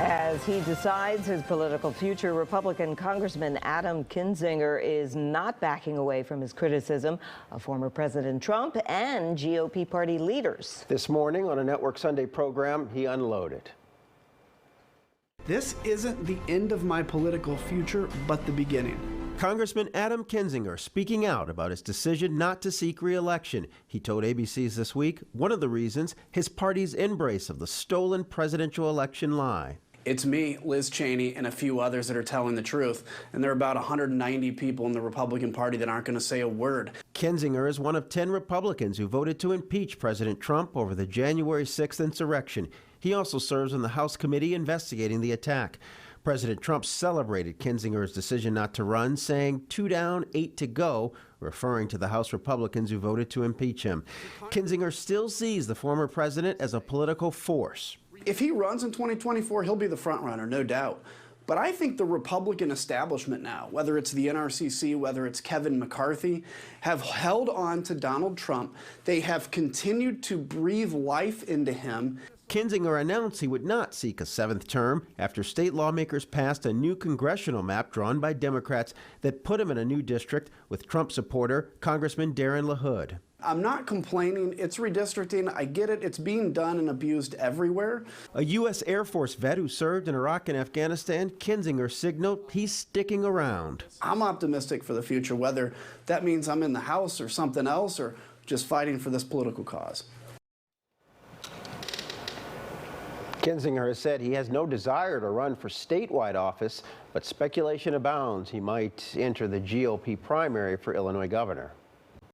As he decides his political future, Republican Congressman Adam Kinzinger is not backing away from his criticism of former President Trump and GOP party leaders. This morning on a Network Sunday program, he unloaded. This isn't the end of my political future, but the beginning. Congressman Adam Kinzinger speaking out about his decision not to seek re-election. He told ABC's This Week one of the reasons his party's embrace of the stolen presidential election lie. It's me, Liz Cheney, and a few others that are telling the truth. And there are about 190 people in the Republican Party that aren't going to say a word. Kinzinger is one of 10 Republicans who voted to impeach President Trump over the January 6th insurrection. He also serves on the House committee investigating the attack. President Trump celebrated Kinzinger's decision not to run, saying 2 down, 8 to go, referring to the House Republicans who voted to impeach him. Kinzinger still sees the former president as a political force. If he runs in 2024, he'll be the front runner, no doubt. But I think the Republican establishment now, whether it's the NRCC, whether it's Kevin McCarthy, have held on to Donald Trump. They have continued to breathe life into him. Kinzinger announced he would not seek a 7th term after state lawmakers passed a new congressional map drawn by Democrats that put him in a new district with Trump supporter Congressman Darren LaHood. I'm not complaining. It's redistricting. I get it. It's being done and abused everywhere. A U.S. Air Force vet who served in Iraq and Afghanistan, Kinzinger signaled he's sticking around. I'm optimistic for the future, whether that means I'm in the House or something else or just fighting for this political cause. Kinzinger has said he has no desire to run for statewide office, but speculation abounds he might enter the GOP primary for Illinois governor.